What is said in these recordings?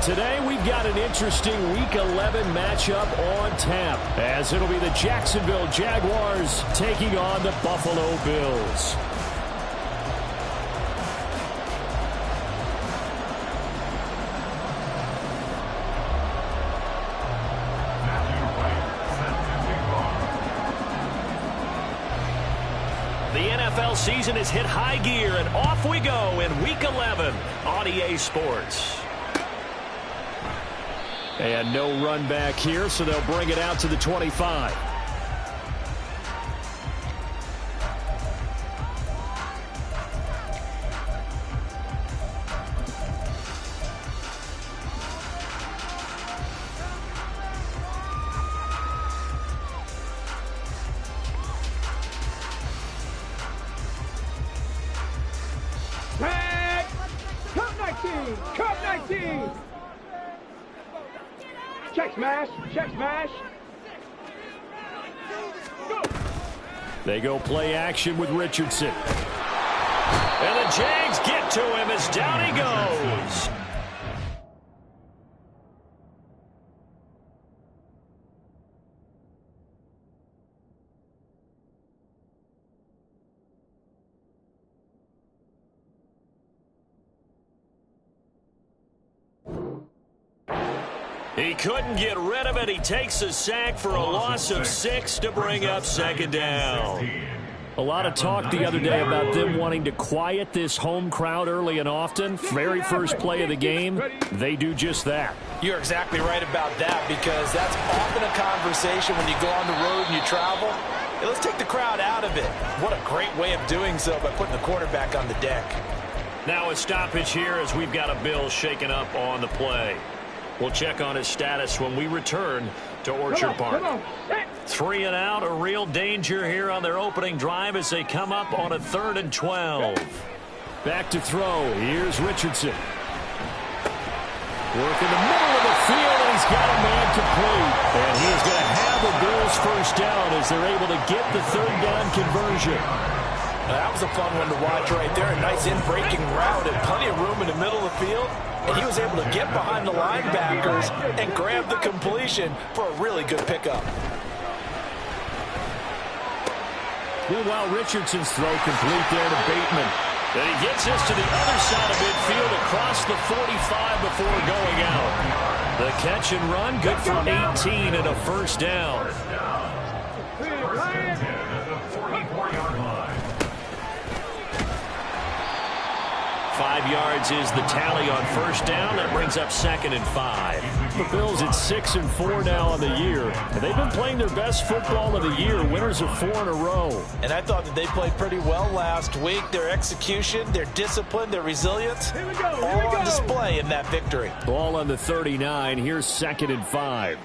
today we've got an interesting Week 11 matchup on tap, as it'll be the Jacksonville Jaguars taking on the Buffalo Bills. The NFL season has hit high gear, and off we go in Week 11 on EA Sports. And no run back here, so they'll bring it out to the 25. Check smash. Go. They go play action with Richardson. And the Jags get to him as down he goes. He couldn't get rid of it. He takes a sack for a loss of 6 to bring up second down. A lot of talk the other day about them wanting to quiet this home crowd early and often. Very first play of the game, they do just that. You're exactly right about that, because that's often a conversation when you go on the road and you travel. Hey, let's take the crowd out of it. What a great way of doing so by putting the quarterback on the deck. Now a stoppage here as we've got a Bill shaken up on the play. We'll check on his status when we return to Orchard Park. 3 and out, a real danger here on their opening drive as they come up on a 3rd and 12. Back to throw. Here's Richardson. Work in the middle of the field, and he's got a man complete. And he is going to have the Bills first down as they're able to get the 3rd down conversion. That was a fun one to watch right there. A nice in-breaking route and plenty of room in the middle of the field. And he was able to get behind the linebackers and grab the completion for a really good pickup. Meanwhile, Richardson's throw complete there to Bateman. And he gets this to the other side of midfield across the 45 before going out. The catch and run, good for 18 and a first down. 5 yards is the tally on first down. That brings up 2nd and 5. The Bills at 6 and 4 now on the year. And they've been playing their best football of the year. Winners of 4 in a row. And I thought that they played pretty well last week. Their execution, their discipline, their resilience, all on display in that victory. Ball on the 39. Here's 2nd and 5.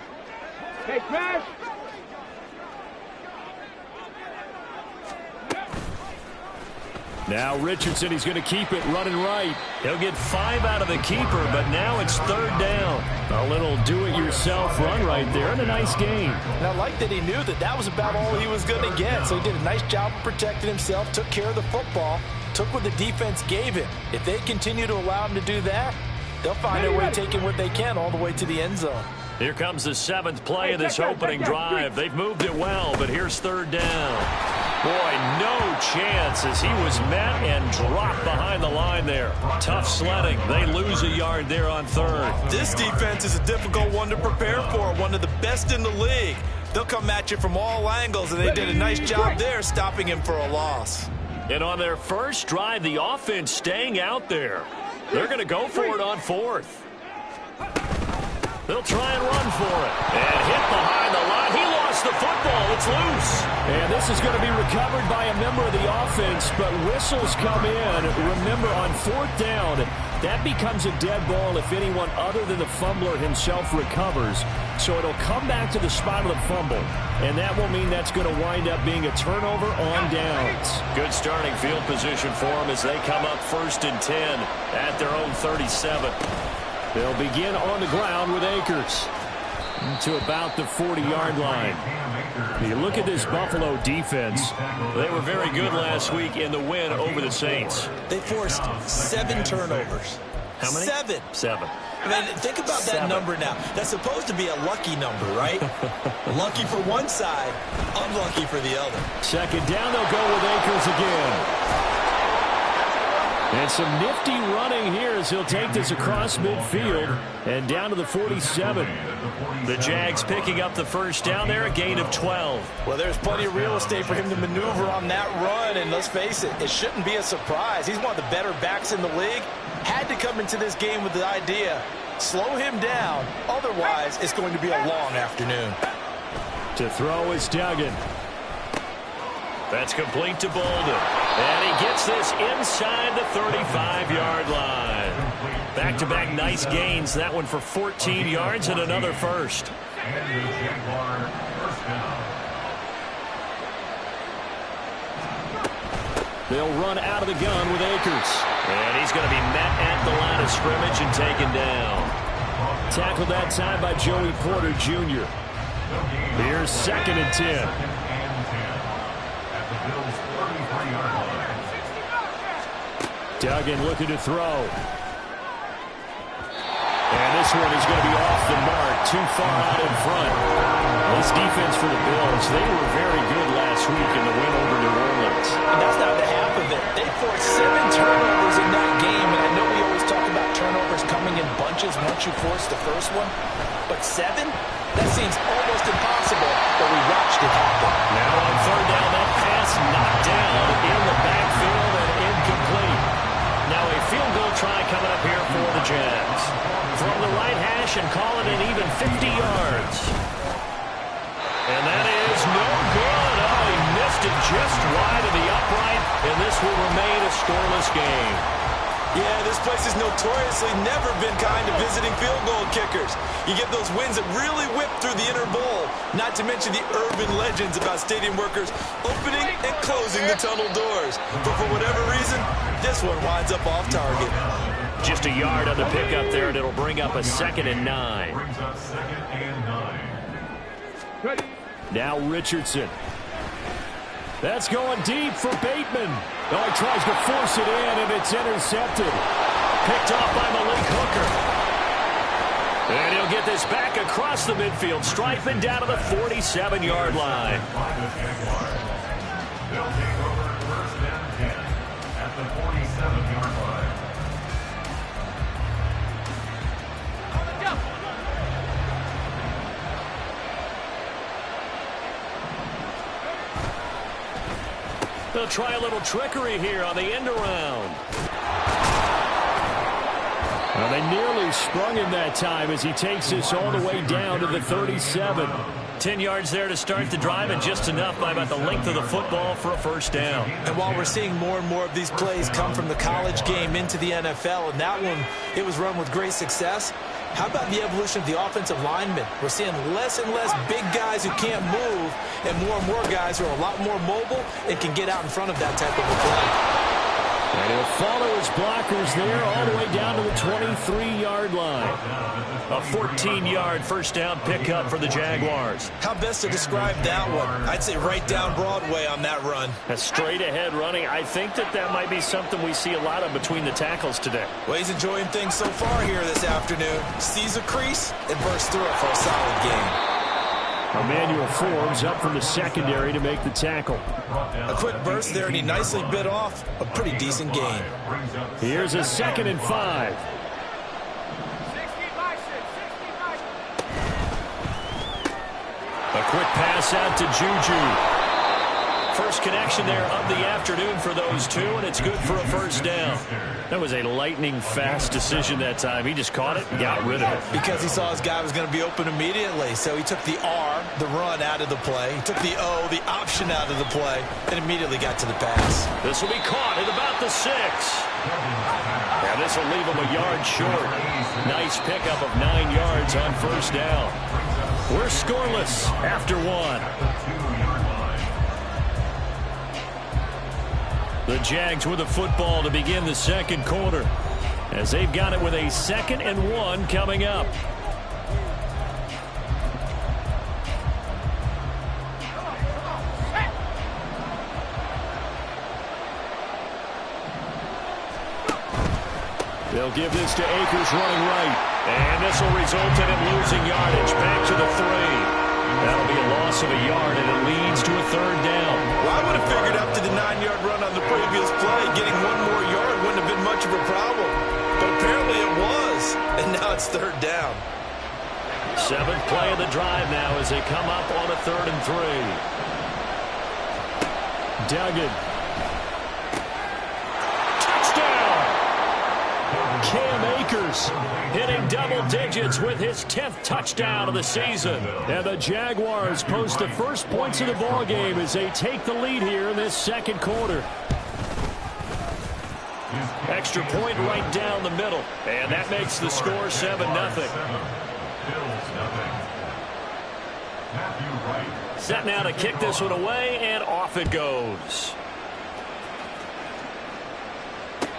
Hey, smash. Now Richardson, he's going to keep it running right. He'll get 5 out of the keeper, but now it's 3rd down. A little do-it-yourself run right there, and a nice gain. And I like that he knew that that was about all he was going to get, so he did a nice job of protecting himself, took care of the football, took what the defense gave him. If they continue to allow him to do that, they'll find their way taking what they can all the way to the end zone. Here comes the 7th play of this opening drive. They've moved it well, but here's 3rd down. Boy, no chance as he was met and dropped behind the line there. Tough sledding. They lose a yard there on 3rd. This defense is a difficult one to prepare for, one of the best in the league. They'll come at you from all angles, and they did a nice job there stopping him for a loss. And on their first drive, the offense staying out there. They're going to go for it on 4th. They'll try and run for it. And hit behind the line. He lost the football. It's loose. And this is going to be recovered by a member of the offense, but whistles come in. Remember, on 4th down, that becomes a dead ball if anyone other than the fumbler himself recovers. So it'll come back to the spot of the fumble. And that will mean that's going to wind up being a turnover on downs. Good starting field position for them as they come up 1st and 10 at their own 37. They'll begin on the ground with Akers to about the 40-yard line. You look at this Buffalo defense. They were very good last week in the win over the Saints. They forced 7 turnovers. How many? 7. 7. I mean, think about that number now. That's supposed to be a lucky number, right? Lucky for one side, unlucky for the other. Second down, they'll go with Akers again. And some nifty running here as he'll take this across midfield and down to the 47. The Jags picking up the first down there, a gain of 12. Well, there's plenty of real estate for him to maneuver on that run, and let's face it, it shouldn't be a surprise. He's one of the better backs in the league. Had to come into this game with the idea, slow him down, otherwise it's going to be a long afternoon. To throw is Duggan. That's complete to Bolden. And he gets this inside the 35-yard line. Back-to-back nice gains. That one for 14 yards and another first. They'll run out of the gun with Akers. And he's going to be met at the line of scrimmage and taken down. Tackled that time by Joey Porter Jr. Here's 2nd and 10. Duggan looking to throw. And this one is going to be off the mark, too far out in front. This defense for the Bills, they were very good last week in the win over New Orleans. And that's not the half of it. They forced 7 turnovers in that game, and I know we always talk about turnovers coming in bunches once you force the first one. But 7? That seems almost impossible, but we watched it happen. Now on 3rd down, that pass knocked down in the backfield and incomplete. Now a field goal try coming up here for the Jags. From the right hash and call it an even 50 yards. And that is no good. Oh, he missed it just wide of the upright, and this will remain a scoreless game. Yeah, this place has notoriously never been kind to visiting field goal kickers. You get those wins that really whip through the inner bowl, not to mention the urban legends about stadium workers opening and closing the tunnel doors. But for whatever reason, this one winds up off target. Just a yard on the pickup there, and it'll bring up a 2nd and 9. Now Richardson. That's going deep for Bateman. Oh, he tries to force it in, and it's intercepted. Picked off by Malik Hooker. And he'll get this back across the midfield, striping down to the 47-yard line. They'll take over 1st and 10 at the 47-yard line. They'll try a little trickery here on the end around. Well, they nearly sprung him that time as he takes this all the way down to the 37. 10 yards there to start the drive, and just enough by about the length of the football for a first down. And while we're seeing more and more of these plays come from the college game into the NFL, and that one, it was run with great success, how about the evolution of the offensive linemen? We're seeing less and less big guys who can't move, and more guys who are a lot more mobile and can get out in front of that type of a play. And he'll follow his blockers there all the way down to the 23-yard line. A 14-yard first down pickup for the Jaguars. How best to describe that one? I'd say right down Broadway on that run. A straight-ahead running. I think that might be something we see a lot of between the tackles today. Well, he's enjoying things so far here this afternoon. Sees a crease and bursts through it for a solid game. Emmanuel Forbes up from the secondary to make the tackle. A quick burst there, and he nicely bit off a pretty decent gain. Here's a 2nd and 5. A quick pass out to Juju. First connection there of the afternoon for those two, and it's good for a first down. That was a lightning-fast decision that time. He just caught it and got rid of it. Because he saw his guy was going to be open immediately, so he took the R, the run, out of the play. He took the O, the option, out of the play, and immediately got to the pass. This will be caught at about the 6. Now this will leave him a yard short. Nice pickup of 9 yards on first down. We're scoreless after 1. The Jags with the football to begin the second quarter, as they've got it with a 2nd and 1 coming up. They'll give this to Akers running right. And this will result in him losing yardage. Back to the 3. That'll be a loss of a yard, and it leads to a 3rd down. Well, I would have figured after the 9-yard run on the previous play, getting 1 more yard wouldn't have been much of a problem. But apparently it was, and now it's 3rd down. 7th play of the drive now as they come up on a 3rd and 3. Duggan. Touchdown! Cam Akers hitting double digits with his 10th touchdown of the season. And the Jaguars post the first points of the ball game as they take the lead here in this 2nd quarter. Extra point right down the middle. And that makes the score 7-0. Set now to kick this one away, and off it goes.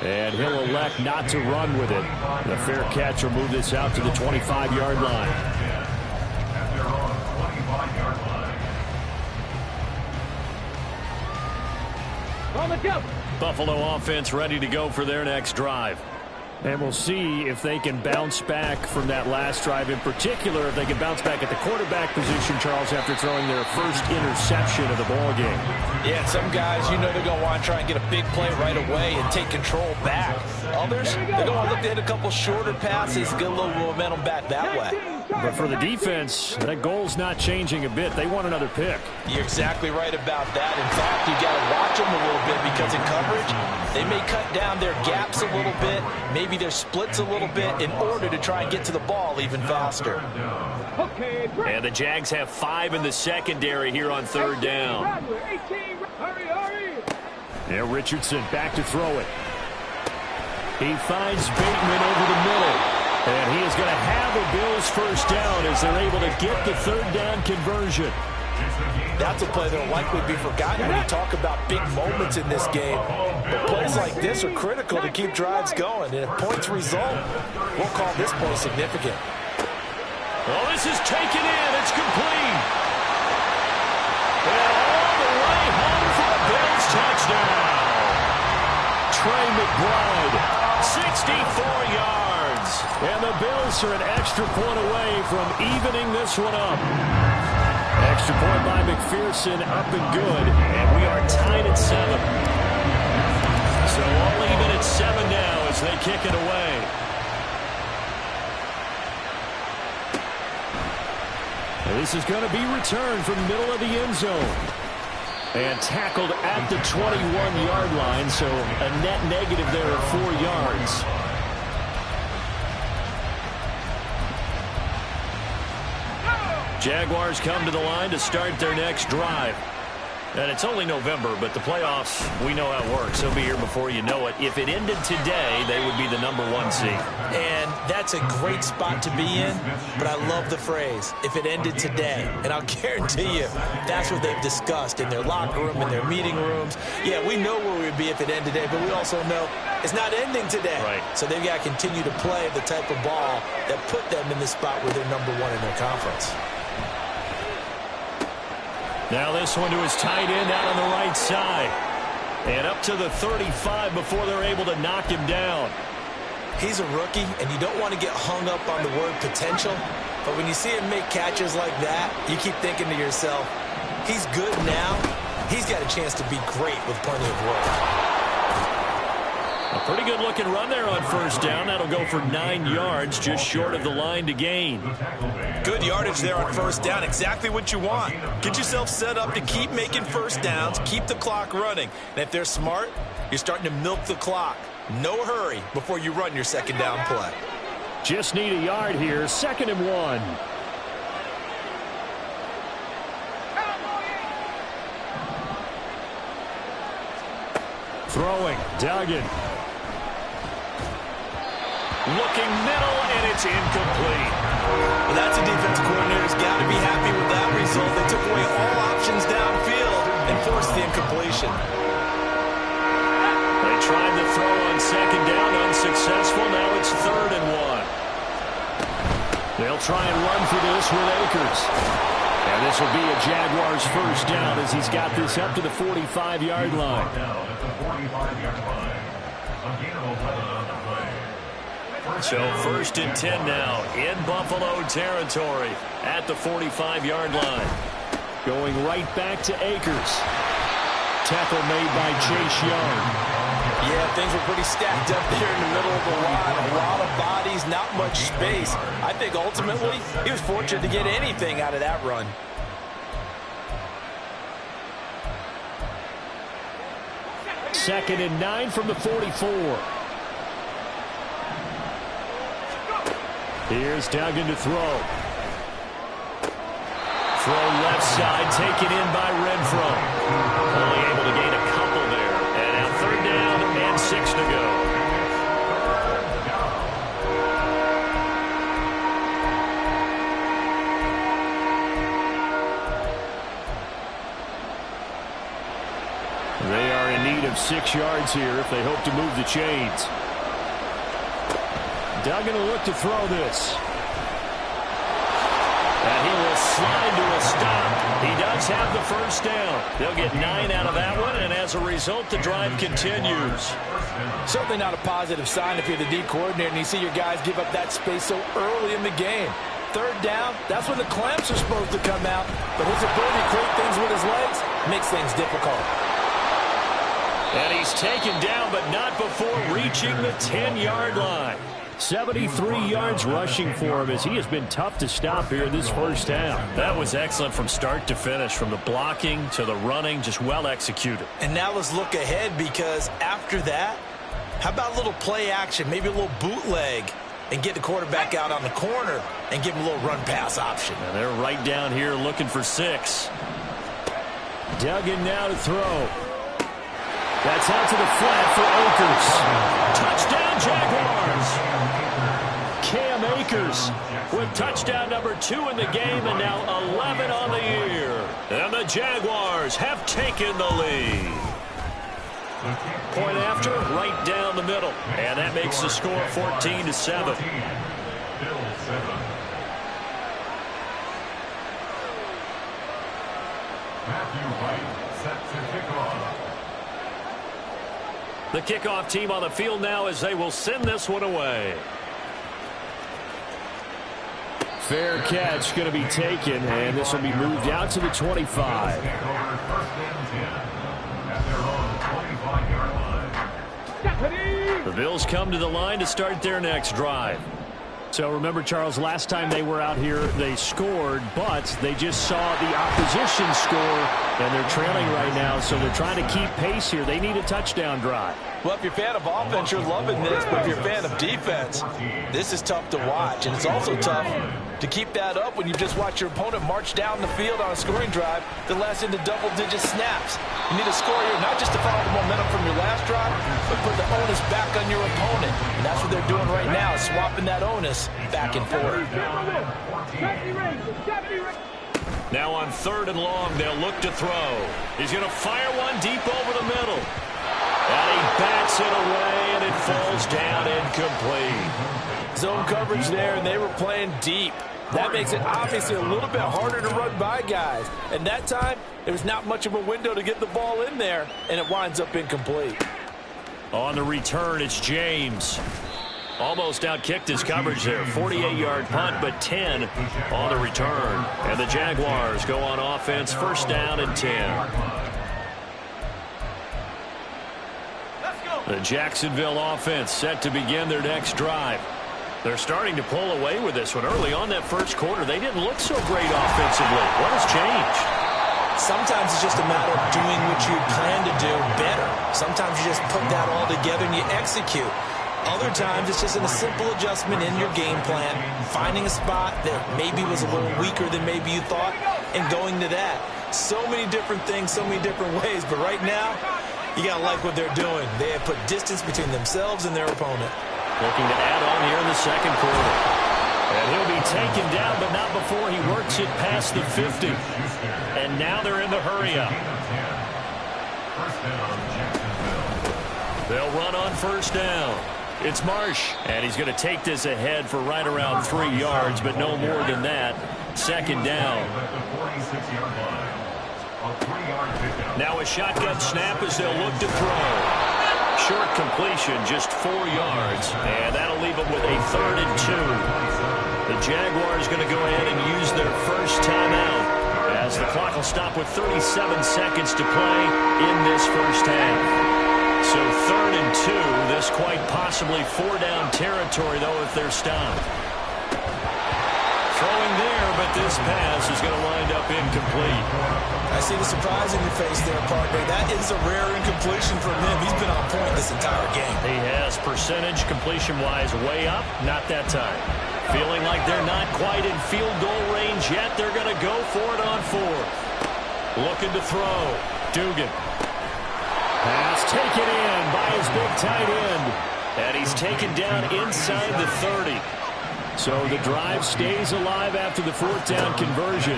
And he'll elect not to run with it. The fair catch will move this out to the 25-yard line. On the jump. Buffalo offense ready to go for their next drive. And we'll see if they can bounce back from that last drive. In particular, if they can bounce back at the quarterback position, Charles, after throwing their first interception of the ball game. Yeah, some guys, you know they're going to want to try and get a big play right away and take control back. Others, they're going to want to look to hit a couple shorter passes, get a little momentum back that way. But for the defense, that goal's not changing a bit. They want another pick. You're exactly right about that. In fact, you got to watch them a little bit because in coverage, they may cut down their gaps a little bit, maybe their splits a little bit in order to try and get to the ball even faster. And the Jags have 5 in the secondary here on 3rd down. Yeah, Richardson back to throw it. He finds Bateman over the middle. And he is going to have a Bills first down as they're able to get the 3rd down conversion. That's a play that will likely be forgotten when you talk about big moments in this game. But plays like this are critical to keep drives going. And if points result, we'll call this play significant. Well, this is taken in. It's complete. And all the way home for a Bills touchdown. Trey McBride, 64 yards. And the Bills are an extra point away from evening this one up. Extra point by McPherson, up and good. And we are tied at 7. So all even at 7 now as they kick it away. And this is going to be returned from the middle of the end zone. And tackled at the 21-yard line, so a net negative there of 4 yards. Jaguars come to the line to start their next drive. And it's only November, but the playoffs, we know how it works. They'll be here before you know it. If it ended today, they would be the #1 seed. And that's a great spot to be in, but I love the phrase, if it ended today. And I'll guarantee you, that's what they've discussed in their locker room, in their meeting rooms. Yeah, we know where we'd be if it ended today, but we also know it's not ending today. Right. So they've got to continue to play the type of ball that put them in the spot where they're #1 in their conference. Now this one to his tight end out on the right side. And up to the 35 before they're able to knock him down. He's a rookie, and you don't want to get hung up on the word potential. But when you see him make catches like that, you keep thinking to yourself, he's good now. He's got a chance to be great with plenty of work. A pretty good looking run there on first down. That'll go for 9 yards, just short of the line to gain. Good yardage there on first down. Exactly what you want. Get yourself set up to keep making first downs, keep the clock running. And if they're smart, you're starting to milk the clock. No hurry before you run your second down play. Just need a yard here. 2nd and 1. Throwing. Duggan. Looking middle, and it's incomplete. Well, that's a defense coordinator's got to be happy with that result. They took away all options downfield and forced the incompletion. They tried to throw on second down, unsuccessful. Now it's 3rd and 1. They'll try and run for this with Akers. And this will be a Jaguars first down as he's got this up to the 45-yard line. So 1st and 10 now in Buffalo territory at the 45-yard line. Going right back to Akers. Tackle made by Chase Young. Yeah, things were pretty stacked up there in the middle of the line. A lot of bodies, not much space. I think ultimately he was fortunate to get anything out of that run. Second and 9 from the 44. Here's Duggan to throw. Throw left side, taken in by Renfro. Only able to gain a couple there. And now 3rd down and 6 to go. They are in need of 6 yards here if they hope to move the chains. Duggan will look to throw this. And he will slide to a stop. He does have the 1st down. They'll get 9 out of that one, and as a result, the drive continues. Certainly not a positive sign if you're the D coordinator and you see your guys give up that space so early in the game. 3rd down, that's when the clamps are supposed to come out, but his ability to create things with his legs makes things difficult. And he's taken down, but not before reaching the 10-yard line. 73 yards rushing for him as he has been tough to stop here in this 1st half. That was excellent from start to finish, from the blocking to the running, just well executed. And now let's look ahead, because after that, how about a little play action, maybe a little bootleg, and get the quarterback out on the corner and give him a little run-pass option. And they're right down here looking for 6. Duggan now to throw. That's out to the flat for Akers. Touchdown, Jaguars! Cam Akers With touchdown number 2 in the game and now 11 on the year. And the Jaguars have taken the lead. Point after, right down the middle. And that makes the score 14-7. The kickoff team on the field now as they will send this one away. Fair catch going to be taken, and this will be moved out to the 25. The Bills come to the line to start their next drive. So remember, Charles, last time they were out here, they scored, but they just saw the opposition score, and they're trailing right now, so they're trying to keep pace here. They need a touchdown drive. Well, if you're a fan of offense, you're loving this, but if you're a fan of defense, this is tough to watch, and it's also tough to keep that up when you just watch your opponent march down the field on a scoring drive that lasts into double-digit snaps. You need a score here, not just to follow the momentum from your last drive, but put the onus back on your opponent. And that's what they're doing right now, swapping that onus back and forth. Now on 3rd and long, they'll look to throw. He's going to fire one deep over the middle. And he bats it away, and it falls down incomplete. Zone coverage there, and they were playing deep. That makes it obviously a little bit harder to run by guys. And that time, there was not much of a window to get the ball in there, and it winds up incomplete. On the return, it's James. Almost outkicked his coverage there. 48-yard punt, but 10 on the return. And the Jaguars go on offense, 1st down and 10. The Jacksonville offense set to begin their next drive. They're starting to pull away with this one. Early on that 1st quarter, they didn't look so great offensively. What has changed? Sometimes it's just a matter of doing what you plan to do better. Sometimes you just put that all together and you execute. Other times it's just a simple adjustment in your game plan, finding a spot that maybe was a little weaker than maybe you thought, and going to that. So many different things, so many different ways, but right now, you got to like what they're doing. They have put distance between themselves and their opponent. Looking to add on here in the 2nd quarter. And he'll be taken down, but not before he works it past the 50. And now they're in the hurry-up. They'll run on 1st down. It's Marsh, and he's going to take this ahead for right around 3 yards, but no more than that. 2nd down. Now a shotgun snap as they'll look to throw. Short completion, just 4 yards, and that'll leave them with a 3rd and 2. The Jaguars going to go ahead and use their first timeout as the clock will stop with 37 seconds to play in this first half. So 3rd and 2, this quite possibly 4-down territory, though, if they're stopped. Throwing there, but this pass is going to wind up incomplete. I see the surprise in your face there, partner. That is a rare incompletion from him. He's been on point this entire game. He has percentage completion-wise way up, not that time. Feeling like they're not quite in field goal range yet. They're going to go for it on 4th. Looking to throw. Dugan. Pass taken in by his big tight end. And he's taken down inside the 30. So the drive stays alive after the 4th down conversion.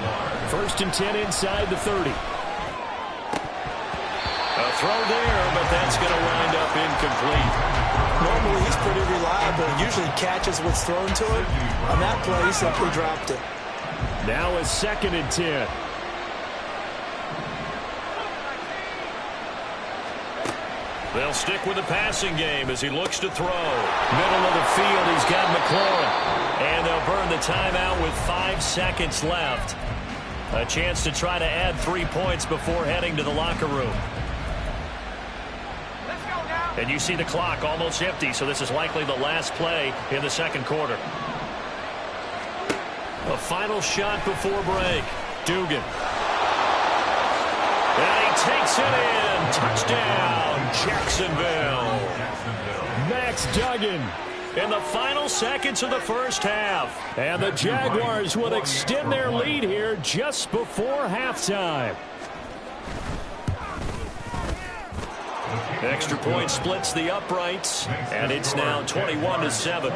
1st and 10 inside the 30. A throw there, but that's going to wind up incomplete. Normally he's pretty reliable. Usually catches what's thrown to him. On that play, he simply dropped it. Now a 2nd and 10. They'll stick with the passing game as he looks to throw. Middle of the field, he's got McLaurin. And they'll burn the timeout with 5 seconds left. A chance to try to add 3 points before heading to the locker room. And you see the clock almost empty, so this is likely the last play in the 2nd quarter. A final shot before break. Dugan. And he takes it in. Touchdown, Jacksonville. Max Duggan. In the final seconds of the first half. And the Jaguars will extend their lead here just before halftime. Extra point splits the uprights, and it's now 21-7.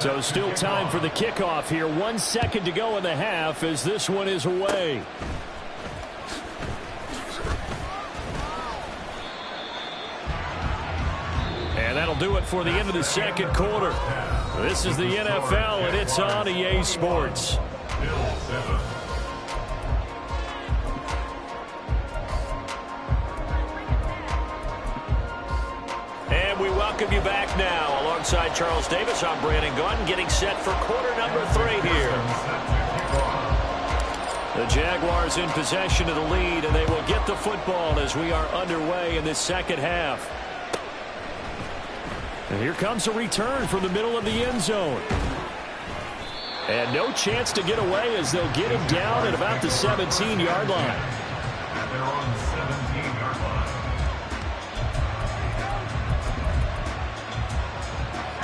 So still time for the kickoff here. 1 second to go in the half as this one is away. And that'll do it for the end of the 2nd quarter. This is the NFL, and it's on EA Sports. And we welcome you back now. Alongside Charles Davis, I'm Brandon Gunn, getting set for quarter number 3 here. The Jaguars in possession of the lead, and they will get the football as we are underway in this 2nd half. And here comes a return from the middle of the end zone. And no chance to get away as they'll get him down at about the 17-yard line.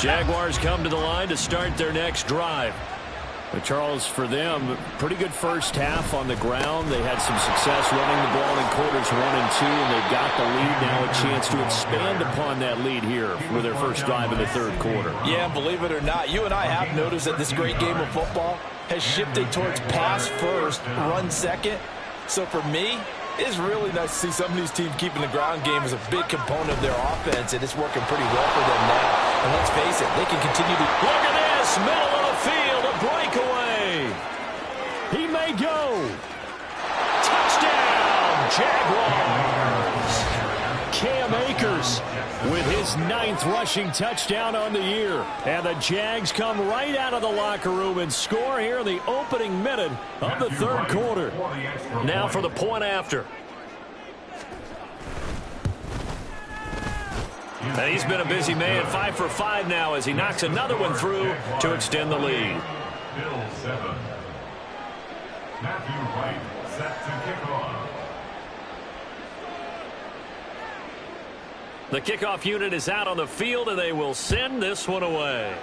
Jaguars come to the line to start their next drive. But Charles, for them, pretty good first half on the ground. They had some success running the ball in quarters 1 and 2, and they've got the lead now, a chance to expand upon that lead here for their first drive in the 3rd quarter. Yeah, believe it or not, you and I have noticed that this great game of football has shifted towards pass first, run second. So for me, it's really nice to see some of these teams keeping the ground game as a big component of their offense, and it's working pretty well for them now. And let's face it, they can continue to... Look at this, middle of the field, a breakaway. He may go. Touchdown, Jaguars. Cam Akers with his 9th rushing touchdown on the year. And the Jags come right out of the locker room and score here in the opening minute of the 3rd quarter. Now for the point after. And he's been a busy man, 5 for 5 now as he knocks another one through to extend the lead. Bill 7. Matthew White set to kick off. The kickoff unit is out on the field, and they will send this one away.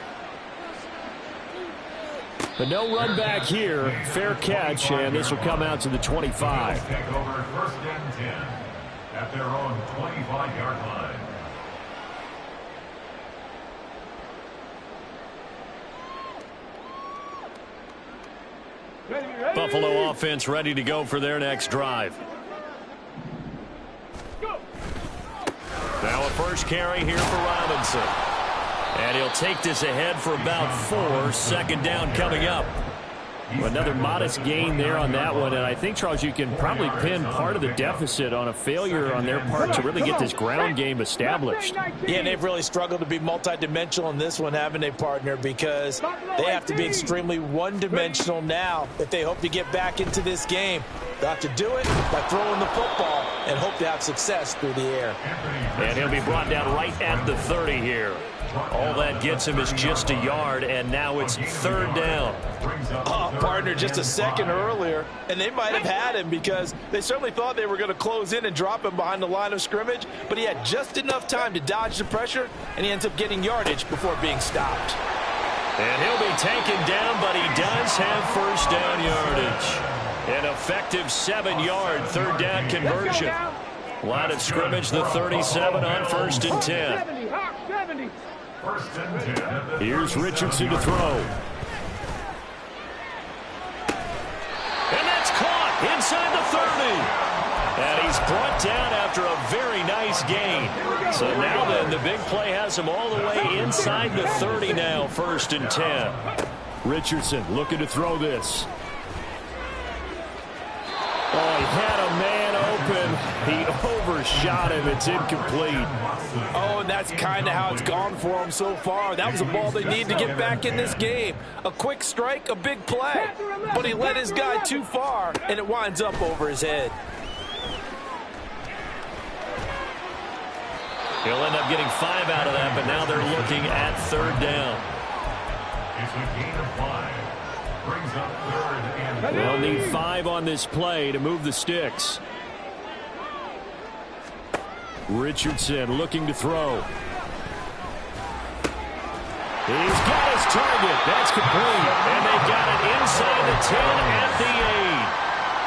But no run back here. Fair catch, and this will come out to the 25. Take over 1st and 10 at their own 25-yard line. Buffalo offense ready to go for their next drive. Now a first carry here for Robinson. And he'll take this ahead for about 4. 2nd down coming up. Another modest gain there on that one, and I think, Charles, you can probably pin part of the deficit on a failure on their part to really get this ground game established. Yeah, and they've really struggled to be multidimensional in this one, haven't they, partner, because they have to be extremely one-dimensional now if they hope to get back into this game. They'll have to do it by throwing the football and hope to have success through the air. And he'll be brought down right at the 30 here. All that gets him is just a yard, and now it's third down. Oh, partner, just a second earlier, and they might have had him because they certainly thought they were going to close in and drop him behind the line of scrimmage, but he had just enough time to dodge the pressure, and he ends up getting yardage before being stopped. And he'll be taken down, but he does have first down yardage. An effective 7-yard third down conversion. Line of scrimmage, the 37 on 1st and 10. Here's Richardson to throw. And that's caught inside the 30. And he's brought down after a very nice gain. So now then, the big play has him all the way inside the 30 now, 1st and 10. Richardson looking to throw this. Oh, he had a man open. He overshot him. It's incomplete. Oh, and that's kind of how it's gone for him so far. That was a ball they need to get back in this game. A quick strike, a big play. But he led his guy too far, and it winds up over his head. He'll end up getting 5 out of that, but now they're looking at third down. It's a gain of 5. Brings up 3rd and They'll need 5 on this play to move the sticks. Richardson looking to throw. He's got his target. That's complete. And they've got it inside the 10 at the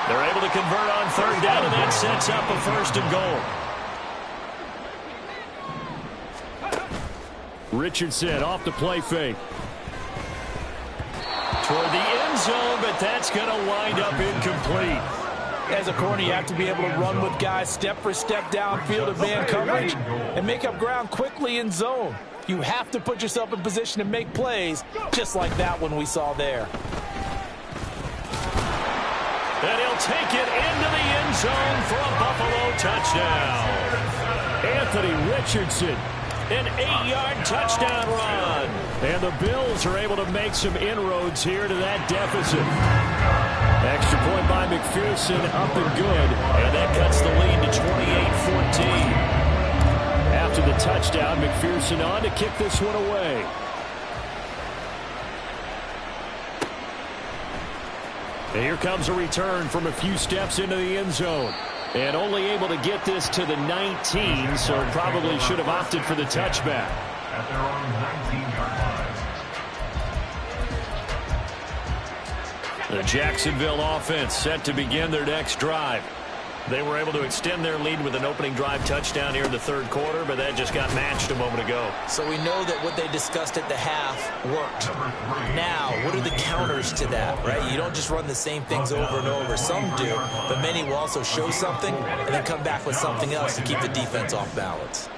8. They're able to convert on third down, and that sets up a 1st and goal. Richardson off the play fake. Toward the end zone, but that's going to wind up incomplete. As a corner, you have to be able to run with guys step for step downfield of man coverage and make up ground quickly in zone. You have to put yourself in position to make plays, just like that one we saw there. And he'll take it into the end zone for a Buffalo touchdown. Anthony Richardson. An 8-yard touchdown run. And the Bills are able to make some inroads here to that deficit. Extra point by McPherson, up and good. And that cuts the lead to 28-14. After the touchdown, McPherson on to kick this one away. And here comes a return from a few steps into the end zone. And only able to get this to the 19, so probably should have opted for the touchback. at their own 19-yard line. The Jacksonville offense set to begin their next drive. They were able to extend their lead with an opening drive touchdown here in the third quarter, but that just got matched a moment ago. So we know that what they discussed at the half worked. Now, what are the counters to that, right? You don't just run the same things over and over. Some do, but many will also show something and then come back with something else to keep the defense off balance.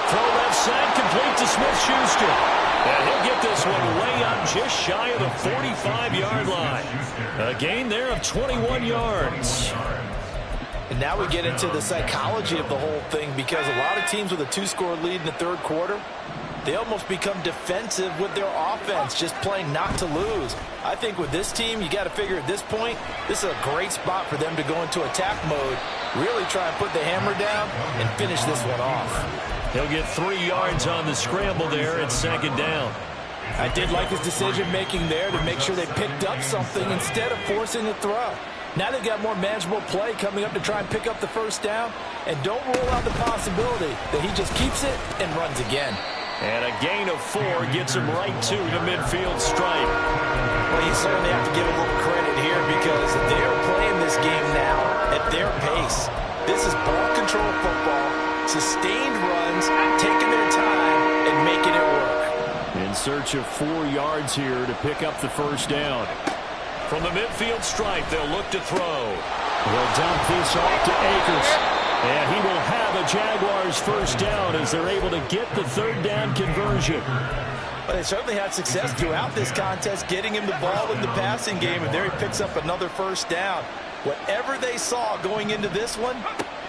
Throw left side, complete to Smith-Schuster. And he'll get this one way up just shy of the 45-yard line. A gain there of 21 yards. And now we get into the psychology of the whole thing, because a lot of teams with a two-score lead in the third quarter, they almost become defensive with their offense, just playing not to lose. I think with this team, you got to figure at this point, this is a great spot for them to go into attack mode, really try and put the hammer down and finish this one off. He'll get 3 yards on the scramble there at second down. I did like his decision-making there to make sure they picked up something instead of forcing a throw. Now they've got more manageable play coming up to try and pick up the first down, and don't rule out the possibility that he just keeps it and runs again. And a gain of 4 gets him right to the midfield stripe. Well, you certainly have to give a little credit here, because they're playing this game now at their pace. This is ball control football, sustained runs, taking their time and making it work. In search of 4 yards here to pick up the first down. From the midfield stripe, they'll look to throw. They'll dump this off to Akers. And he will have a Jaguars first down as they're able to get the third down conversion. Well, they certainly had success throughout this contest, getting him the ball in the passing game, and there he picks up another first down. Whatever they saw going into this one,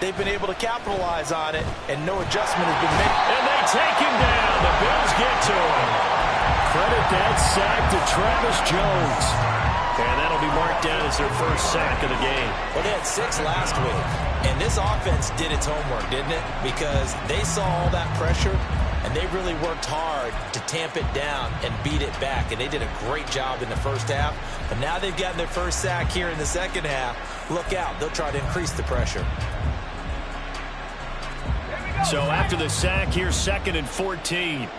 they've been able to capitalize on it, and no adjustment has been made. And they take him down. The Bills get to him. Credit that sack to Travis Jones. And that'll be marked down as their first sack of the game. Well, they had 6 last week, and this offense did its homework, didn't it? Because they saw all that pressure, and they really worked hard to tamp it down and beat it back, and they did a great job in the first half. But now they've gotten their first sack here in the second half. Look out. They'll try to increase the pressure. So after the sack, here's 2nd and 14.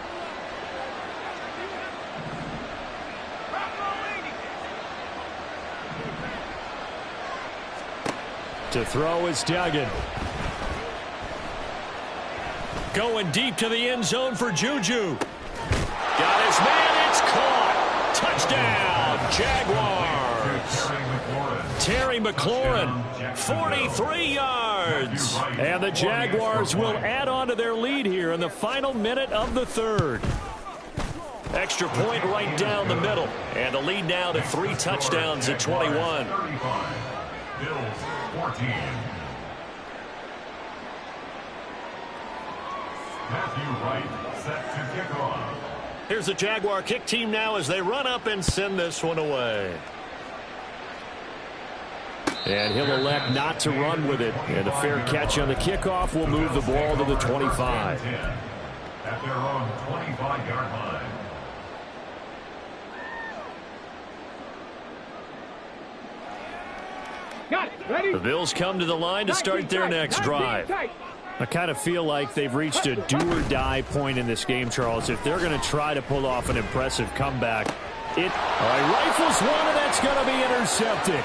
To throw is Duggan. Going deep to the end zone for Juju. Got his man. It's caught. Touchdown, Jaguars. Terry McLaurin, 43 yards. And the Jaguars will add on to their lead here in the final minute of the third. Extra point right down the middle. And the lead now to 3 touchdowns at 21. Bills 14. Matthew Wright set to kick off. Here's the Jaguar kick team now as they run up and send this one away. And he'll elect not to run with it. And a fair catch on the kickoff will move the ball to the 25. At their own 25-yard line. The Bills come to the line to start their next drive. I kind of feel like they've reached a do-or-die point in this game, Charles. If they're going to try to pull off an impressive comeback, rifles one, and that's going to be intercepted.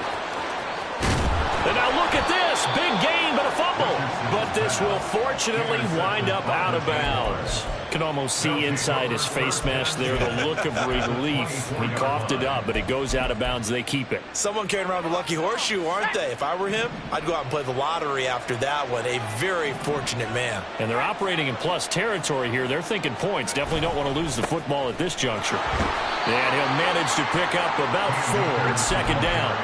And now look at this. Big gain, but a fumble. But this will fortunately wind up out of bounds. Can almost see inside his face mask there the look of relief. He coughed it up, but it goes out of bounds. They keep it. Someone carrying around the lucky horseshoe, aren't they? If I were him, I'd go out and play the lottery after that one. A very fortunate man. And they're operating in plus territory here. They're thinking points. Definitely don't want to lose the football at this juncture. And he'll manage to pick up about 4. It's 2nd down.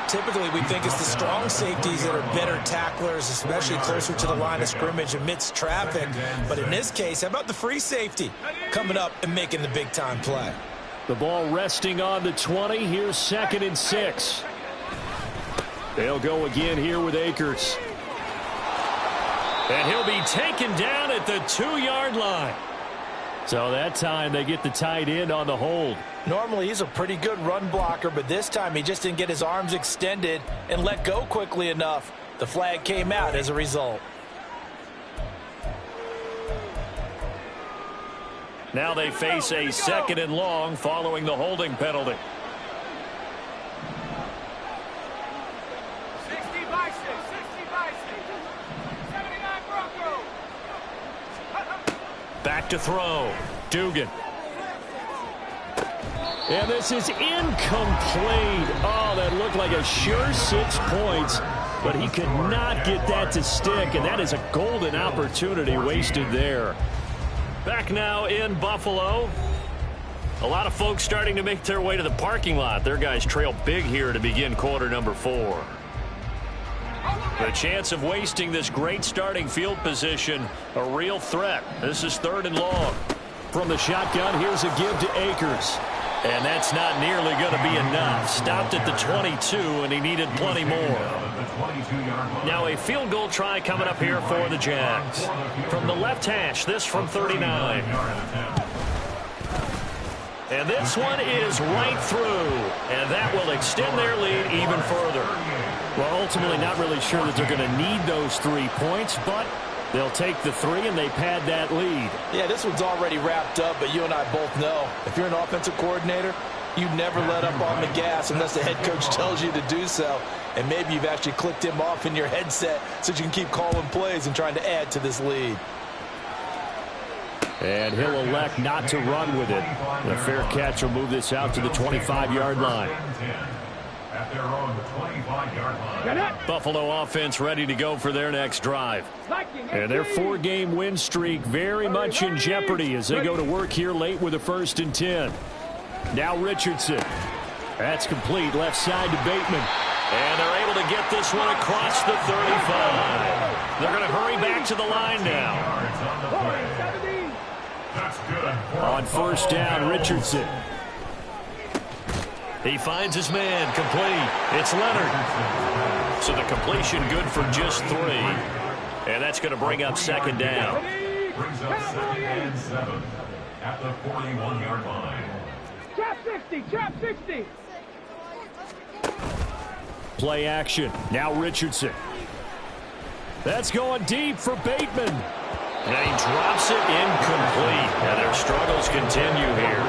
Typically, we think it's the strong safeties that are better tacklers, especially closer to the line of scrimmage amidst traffic. But in this case, how about the free safety coming up and making the big-time play? The ball resting on the 20. Here's 2nd and 6. They'll go again here with Akers. And he'll be taken down at the 2-yard line. So that time they get the tight end on the hold. Normally he's a pretty good run blocker, but this time he just didn't get his arms extended and let go quickly enough. The flag came out as a result. Now they face a 2nd and long following the holding penalty. 60 by 6, 60 by 6, 79 Broncos. Back to throw. Dugan. And this is incomplete. Oh, that looked like a sure 6 points, but he could not get that to stick, and that is a golden opportunity wasted there. Back now in Buffalo. A lot of folks starting to make their way to the parking lot. Their guys trail big here to begin quarter number 4. The chance of wasting this great starting field position, a real threat. This is 3rd and long. From the shotgun, here's a give to Akers. And that's not nearly going to be enough. Stopped at the 22, and he needed plenty more. Now a field goal try coming up here for the Jags. From the left hash, this from 39. And this one is right through. And that will extend their lead even further. Well, ultimately not really sure that they're going to need those 3 points, but they'll take the 3 and they pad that lead. Yeah, this one's already wrapped up, but you and I both know if you're an offensive coordinator, you never let up on the gas unless the head coach tells you to do so. And maybe you've actually clicked him off in your headset so you can keep calling plays and trying to add to this lead. And he'll elect not to run with it. The fair catch will move this out to the 25-yard line. at their own 25-yard line. Buffalo offense ready to go for their next drive. And their 4-game win streak very much in jeopardy as they go to work here late with a 1st and 10. Now Richardson. That's complete, left side to Bateman. And they're able to get this one across the 35. They're going to hurry back to the line now. That's good. On 1st down, Richardson. He finds his man, complete. It's Leonard. So the completion good for just 3. And that's going to bring up 2nd down. Brings up 2nd and 7 at the 41-yard line. Trap 60, trap 60. Play action. Now Richardson. That's going deep for Bateman. And he drops it incomplete. And their struggles continue here.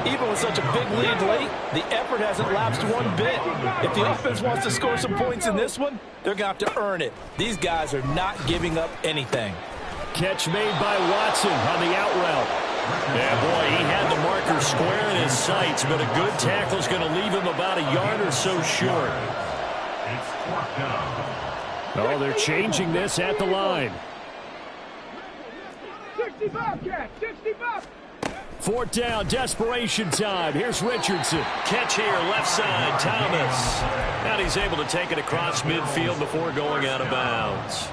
Even with such a big lead late, the effort hasn't lapsed one bit. If the offense wants to score some points in this one, they're going to have to earn it. These guys are not giving up anything. Catch made by Watson on the out route. Yeah, boy, he had the marker square in his sights, but a good tackle is going to leave him about a yard or so short. It's 4th down. Oh, they're changing this at the line. 60 Bobcat, 60 Bobcat. 4th down, desperation time. Here's Richardson. Catch here, left side, Thomas. And he's able to take it across midfield before going out of bounds.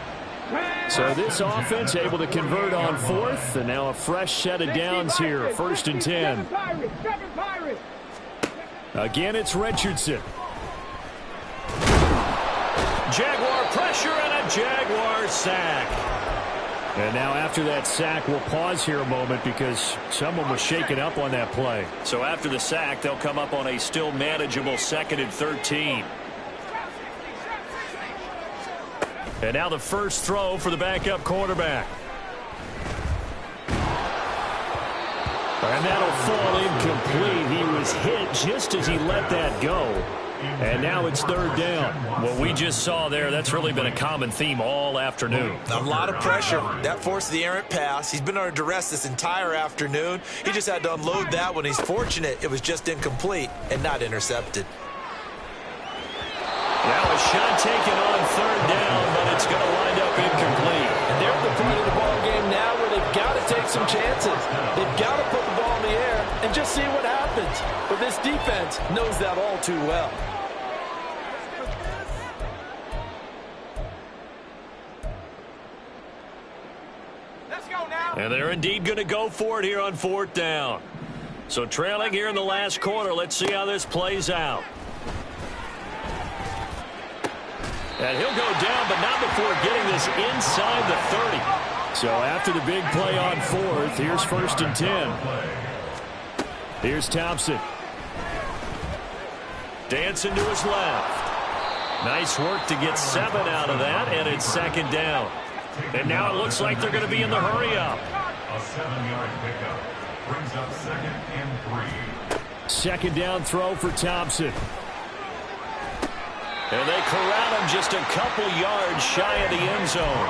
So this offense able to convert on 4th, and now a fresh set of downs here, 1st and 10. Again, it's Richardson. Jaguar pressure and a Jaguar sack. And now after that sack, we'll pause here a moment because someone was shaken up on that play. So after the sack, they'll come up on a still manageable 2nd and 13. And now the first throw for the backup quarterback. And that'll fall incomplete. He was hit just as he let that go. And now it's 3rd down. What we just saw there, that's really been a common theme all afternoon. A lot of pressure. That forced the errant pass. He's been under duress this entire afternoon. He just had to unload that one. He's fortunate it was just incomplete and not intercepted. Now a shot taken on 3rd down, but it's going to wind up incomplete. And they're at the point of the ball game now where they've got to take some chances. They've got to put the ball in the air and just see what happens. But this defense knows that all too well. Let's go now. And they're indeed going to go for it here on 4th down. So trailing here in the last quarter, let's see how this plays out. And he'll go down, but not before getting this inside the 30. So after the big play on 4th, here's 1st and 10. Here's Thompson. Dancing to his left. Nice work to get 7 out of that, and it's 2nd down. And now it looks like they're going to be in the hurry-up. A 7-yard pickup brings up 2nd and 3. 2nd down throw for Thompson. And they corral him just a couple yards shy of the end zone.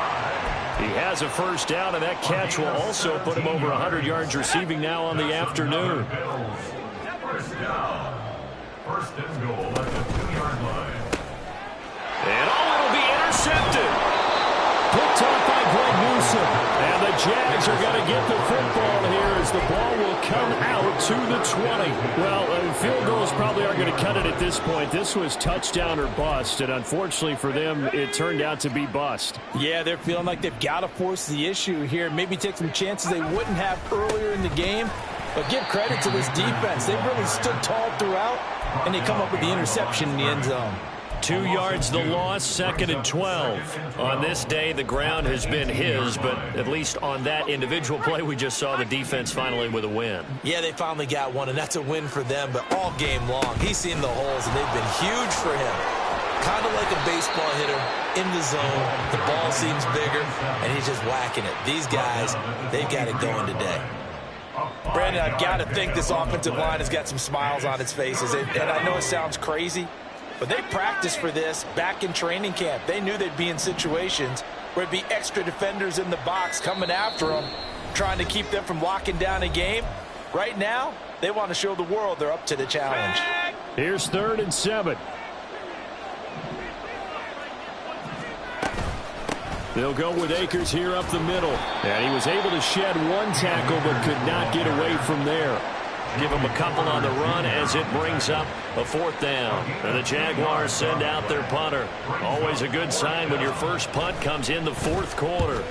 He has a 1st down, and that catch will also put him over 100 yards receiving now on the afternoon. 1st down. 1st and goal at the 2-yard line. And it'll be intercepted. Picked off by Greg Newsome. And the Jags are going to get the football here as the ball will come out to the 20. Well, field goals probably aren't going to cut it at this point. This was touchdown or bust, and unfortunately for them, it turned out to be bust. Yeah, they're feeling like they've got to force the issue here. Maybe take some chances they wouldn't have earlier in the game. But give credit to this defense. They've really stood tall throughout, and they come up with the interception in the end zone. 2 yards the loss, 2nd and 12. On this day, the ground has been his, but at least on that individual play, we just saw the defense finally with a win. Yeah, they finally got one, and that's a win for them, but all game long, he's seen the holes, and they've been huge for him. Kind of like a baseball hitter in the zone. The ball seems bigger, and he's just whacking it. These guys, they've got it going today. Brandon, I've got to think this offensive line has got some smiles on its faces, and I know it sounds crazy, but they practiced for this back in training camp. They knew they'd be in situations where it'd be extra defenders in the box coming after them, trying to keep them from locking down a game. Right now, they want to show the world they're up to the challenge. Here's 3rd and 7. They'll go with Akers here up the middle. And he was able to shed one tackle but could not get away from there. Give him a couple on the run as it brings up a 4th down. And the Jaguars send out their punter. Always a good sign when your first punt comes in the 4th quarter.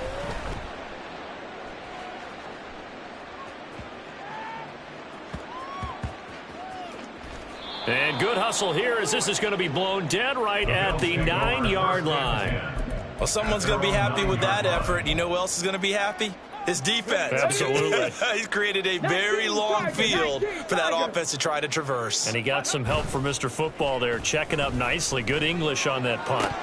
And good hustle here as this is going to be blown dead right at the 9-yard line. Well, someone's going to be happy with that effort. You know who else is going to be happy? His defense. Absolutely. He's created a very long field for that offense to try to traverse. And he got some help from Mr. Football there, checking up nicely. Good English on that punt.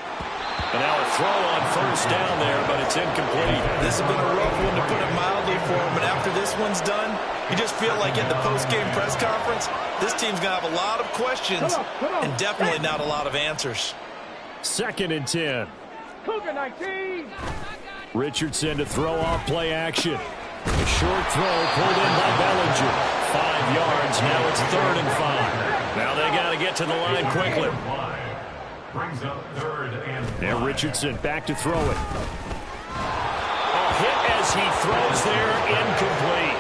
And now a throw on 1st down there, but it's incomplete. This has been a rough one, to put it mildly, for him. But after this one's done, you just feel like at the post-game press conference, this team's going to have a lot of questions and definitely not a lot of answers. 2nd and 10. Cougar 19. Richardson to throw off play action. A short throw pulled in by Bellinger. 5 yards. Now it's 3rd and 5. Now they got to get to the line quickly. Brings up 3rd and 5. And Richardson back to throw it. A hit as he throws there, incomplete.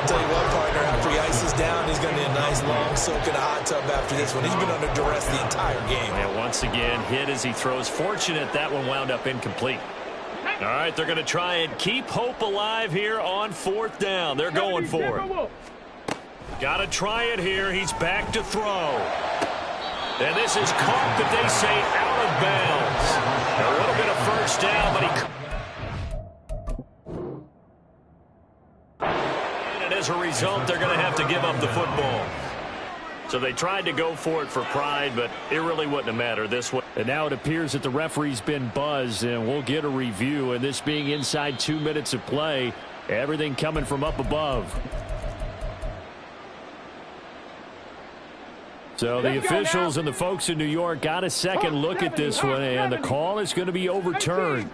Tell you what, partner, after he ices down, he's going to need a nice long soak in a hot tub after this one. He's been under duress the entire game. And once again, hit as he throws. Fortunate that one wound up incomplete. All right, they're going to try and keep hope alive here on 4th down. They're going for it. Got to try it here. He's back to throw. And this is caught, but they say out of bounds. A little bit of 1st down, but and as a result, they're going to have to give up the football. So they tried to go for it for pride, but it really wouldn't have mattered this way. And now it appears that the referee's been buzzed, and we'll get a review. And this being inside 2 minutes of play, everything coming from up above. So the officials and the folks in New York got a second look at this one, and the call is going to be overturned.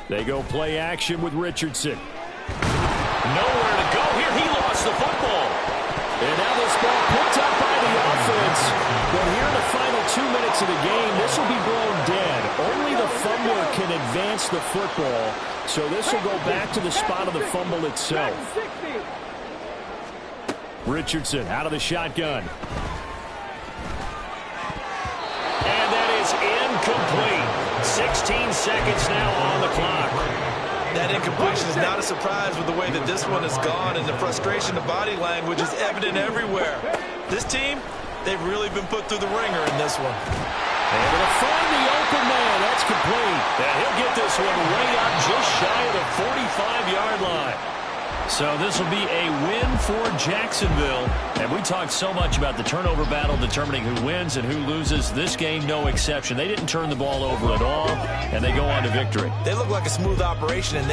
They go play action with Richardson. Nowhere to go here. He lost the football. And now this ball picked up by the offense. But here in the final 2 minutes of the game, this will be blown dead. Only the fumbler can advance the football. So this will go back to the spot of the fumble itself. Richardson out of the shotgun. And that is incomplete. 16 seconds now on the clock. That incompletion is not a surprise with the way that this one has gone, and the frustration of body language is evident everywhere. This team, they've really been put through the ringer in this one. Able to find the open man. That's complete. And he'll get this one way up just shy of the 45-yard line. So this will be a win for Jacksonville. And we talked so much about the turnover battle determining who wins and who loses. This game, no exception. They didn't turn the ball over at all, and they go on to victory. They look like a smooth operation in this